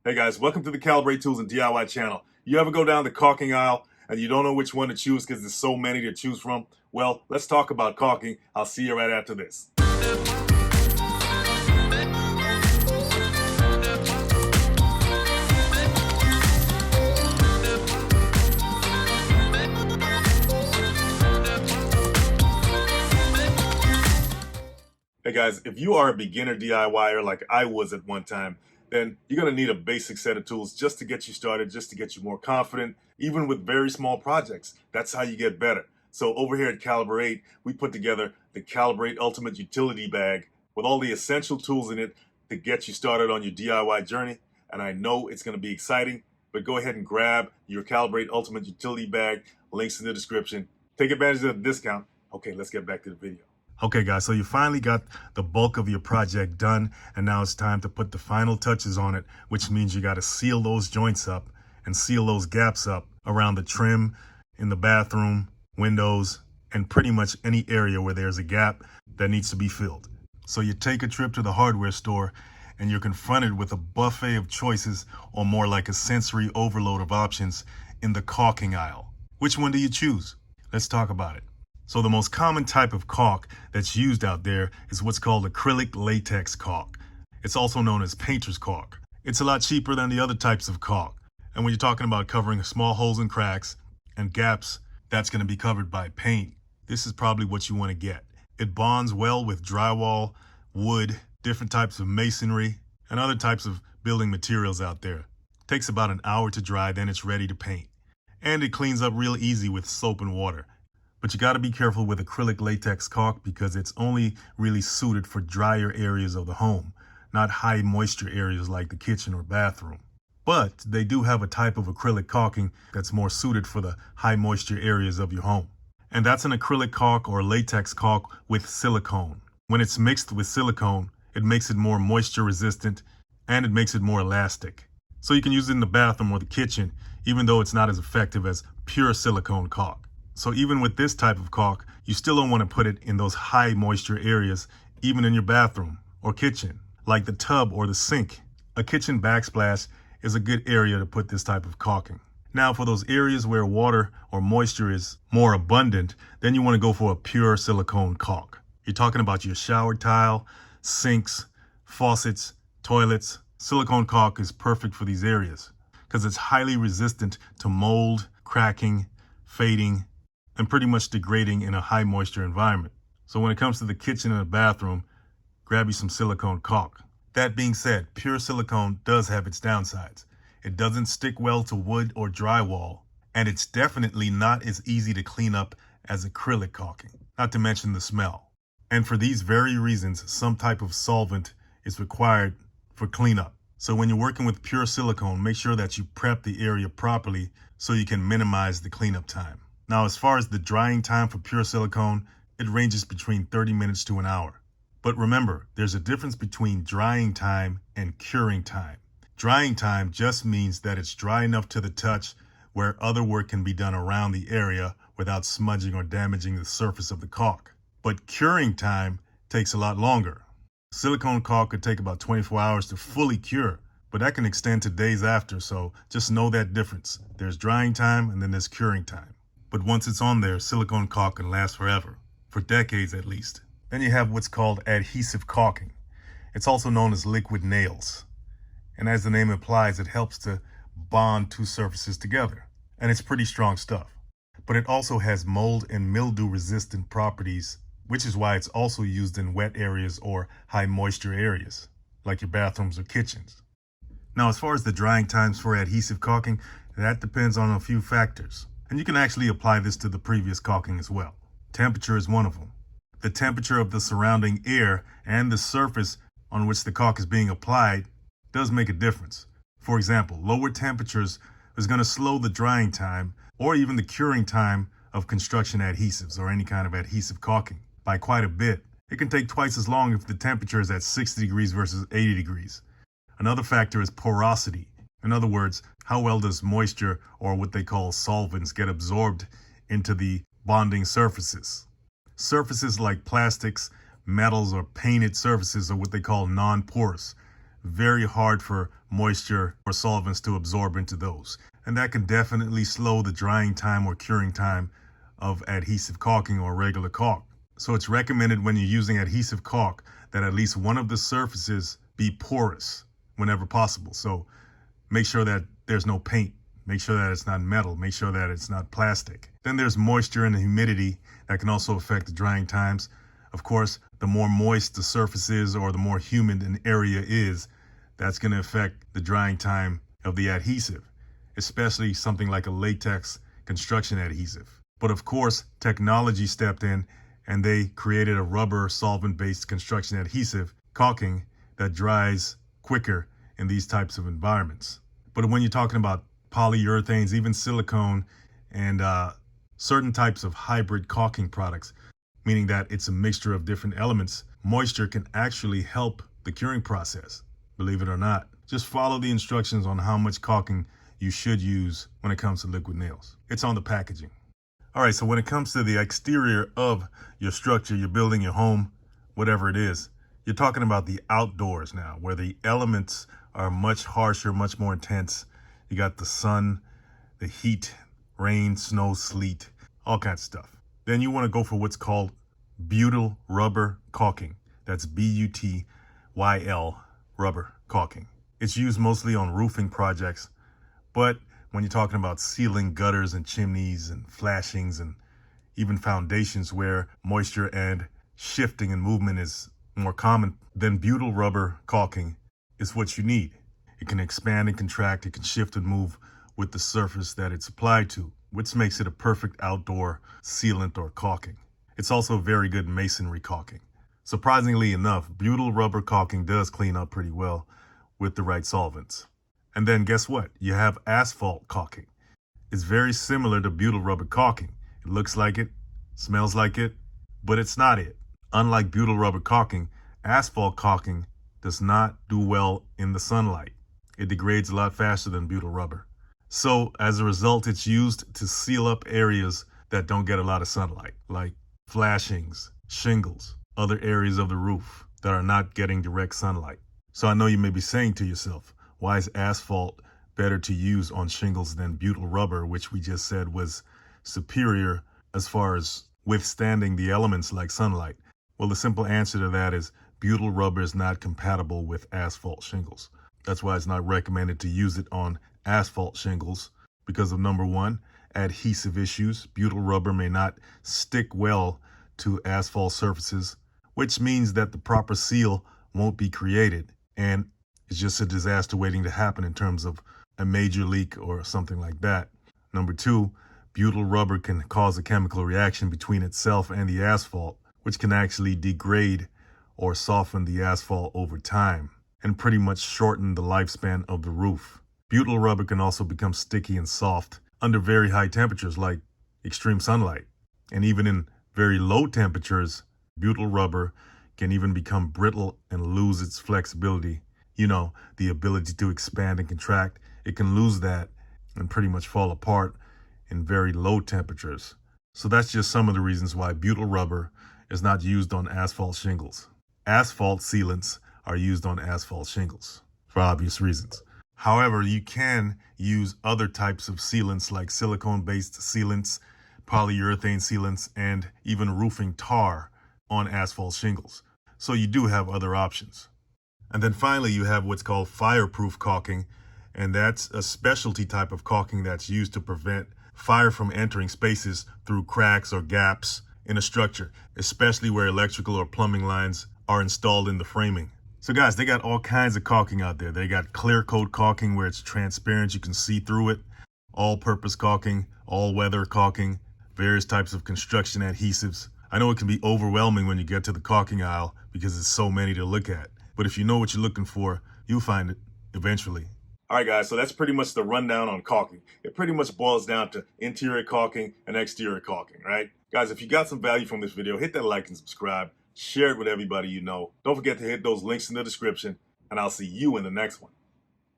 Hey guys, welcome to the Calibrate Tools and DIY channel. You ever go down the caulking aisle and you don't know which one to choose because there's so many to choose from? Well, let's talk about caulking. I'll see you right after this. Hey guys, if you are a beginner DIYer like I was at one time, then you're going to need a basic set of tools just to get you started, just to get you more confident, even with very small projects. That's how you get better. So over here at Calibrate, we put together the Calibrate Ultimate Utility Bag with all the essential tools in it to get you started on your DIY journey. And I know it's going to be exciting, but go ahead and grab your Calibrate Ultimate Utility Bag. Links in the description. Take advantage of the discount. Okay, let's get back to the video. Okay guys, so you finally got the bulk of your project done, and now it's time to put the final touches on it, which means you got to seal those joints up and seal those gaps up around the trim, in the bathroom, windows, and pretty much any area where there's a gap that needs to be filled. So you take a trip to the hardware store and you're confronted with a buffet of choices, or more like a sensory overload of options in the caulking aisle. Which one do you choose? Let's talk about it. So the most common type of caulk that's used out there is what's called acrylic latex caulk. It's also known as painter's caulk. It's a lot cheaper than the other types of caulk. And when you're talking about covering small holes and cracks and gaps, that's going to be covered by paint. This is probably what you want to get. It bonds well with drywall, wood, different types of masonry, and other types of building materials out there. It takes about an hour to dry, then it's ready to paint. And it cleans up real easy with soap and water. But you got to be careful with acrylic latex caulk because it's only really suited for drier areas of the home, not high moisture areas like the kitchen or bathroom. But they do have a type of acrylic caulking that's more suited for the high moisture areas of your home. And that's an acrylic caulk or latex caulk with silicone. When it's mixed with silicone, it makes it more moisture resistant and it makes it more elastic. So you can use it in the bathroom or the kitchen, even though it's not as effective as pure silicone caulk. So even with this type of caulk, you still don't want to put it in those high moisture areas, even in your bathroom or kitchen, like the tub or the sink. A kitchen backsplash is a good area to put this type of caulking. Now for those areas where water or moisture is more abundant, then you want to go for a pure silicone caulk. You're talking about your shower tile, sinks, faucets, toilets. Silicone caulk is perfect for these areas because it's highly resistant to mold, cracking, fading, and pretty much degrading in a high moisture environment. So when it comes to the kitchen and the bathroom, grab you some silicone caulk. That being said, pure silicone does have its downsides. It doesn't stick well to wood or drywall, and it's definitely not as easy to clean up as acrylic caulking, not to mention the smell. And for these very reasons, some type of solvent is required for cleanup. So when you're working with pure silicone, make sure that you prep the area properly so you can minimize the cleanup time. Now, as far as the drying time for pure silicone, it ranges between 30 minutes to an hour. But remember, there's a difference between drying time and curing time. Drying time just means that it's dry enough to the touch where other work can be done around the area without smudging or damaging the surface of the caulk. But curing time takes a lot longer. Silicone caulk could take about 24 hours to fully cure, but that can extend to days after, so just know that difference. There's drying time and then there's curing time. But once it's on there, silicone caulk can last forever, for decades at least. Then you have what's called adhesive caulking. It's also known as liquid nails. And as the name implies, it helps to bond two surfaces together. And it's pretty strong stuff. But it also has mold and mildew resistant properties, which is why it's also used in wet areas or high moisture areas, like your bathrooms or kitchens. Now, as far as the drying times for adhesive caulking, that depends on a few factors. And you can actually apply this to the previous caulking as well. Temperature is one of them. The temperature of the surrounding air and the surface on which the caulk is being applied does make a difference. For example, lower temperatures is going to slow the drying time or even the curing time of construction adhesives or any kind of adhesive caulking by quite a bit. It can take twice as long if the temperature is at 60 degrees versus 80 degrees. Another factor is porosity. In other words, how well does moisture or what they call solvents get absorbed into the bonding surfaces? Surfaces like plastics, metals, or painted surfaces are what they call non-porous, very hard for moisture or solvents to absorb into those. And that can definitely slow the drying time or curing time of adhesive caulking or regular caulk. So it's recommended when you're using adhesive caulk that at least one of the surfaces be porous whenever possible. So make sure that there's no paint. Make sure that it's not metal. Make sure that it's not plastic. Then there's moisture and humidity that can also affect the drying times. Of course, the more moist the surface is or the more humid an area is, that's going to affect the drying time of the adhesive, especially something like a latex construction adhesive. But of course, technology stepped in and they created a rubber solvent-based construction adhesive, caulking, that dries quicker in these types of environments. But when you're talking about polyurethanes, even silicone, and certain types of hybrid caulking products, meaning that it's a mixture of different elements, moisture can actually help the curing process, believe it or not. Just follow the instructions on how much caulking you should use when it comes to liquid nails. It's on the packaging. All right, so when it comes to the exterior of your structure, your building, your home, whatever it is, you're talking about the outdoors now, where the elements are much harsher, much more intense. You got the sun, the heat, rain, snow, sleet, all kinds of stuff. Then you want to go for what's called butyl rubber caulking. That's B-U-T-Y-L rubber caulking. It's used mostly on roofing projects, but when you're talking about sealing gutters and chimneys and flashings and even foundations where moisture and shifting and movement is more common, then butyl rubber caulking is what you need. It can expand and contract, it can shift and move with the surface that it's applied to, which makes it a perfect outdoor sealant or caulking. It's also very good masonry caulking. Surprisingly enough, butyl rubber caulking does clean up pretty well with the right solvents. And then guess what? You have asphalt caulking. It's very similar to butyl rubber caulking. It looks like it, smells like it, but it's not it. Unlike butyl rubber caulking, asphalt caulking does not do well in the sunlight. It degrades a lot faster than butyl rubber. So as a result, it's used to seal up areas that don't get a lot of sunlight, like flashings, shingles, other areas of the roof that are not getting direct sunlight. So I know you may be saying to yourself, why is asphalt better to use on shingles than butyl rubber, which we just said was superior as far as withstanding the elements like sunlight? Well, the simple answer to that is butyl rubber is not compatible with asphalt shingles. That's why it's not recommended to use it on asphalt shingles because of number one, adhesive issues. Butyl rubber may not stick well to asphalt surfaces, which means that the proper seal won't be created. And it's just a disaster waiting to happen in terms of a major leak or something like that. Number two, butyl rubber can cause a chemical reaction between itself and the asphalt, which can actually degrade or soften the asphalt over time and pretty much shorten the lifespan of the roof. Butyl rubber can also become sticky and soft under very high temperatures like extreme sunlight. And even in very low temperatures, butyl rubber can even become brittle and lose its flexibility. You know, the ability to expand and contract. It can lose that and pretty much fall apart in very low temperatures. So that's just some of the reasons why butyl rubber is not used on asphalt shingles. Asphalt sealants are used on asphalt shingles for obvious reasons. However, you can use other types of sealants like silicone-based sealants, polyurethane sealants, and even roofing tar on asphalt shingles. So you do have other options. And then finally, you have what's called fireproof caulking, and that's a specialty type of caulking that's used to prevent fire from entering spaces through cracks or gaps in a structure, especially where electrical or plumbing lines are installed in the framing. So guys, they got all kinds of caulking out there. They got clear coat caulking where it's transparent, you can see through it, all-purpose caulking, all-weather caulking, various types of construction adhesives. I know it can be overwhelming when you get to the caulking aisle because there's so many to look at. But if you know what you're looking for, you'll find it eventually. All right, guys, so that's pretty much the rundown on caulking. It pretty much boils down to interior caulking and exterior caulking, right? Guys, if you got some value from this video, hit that like and subscribe. Share it with everybody you know. Don't forget to hit those links in the description, and I'll see you in the next one.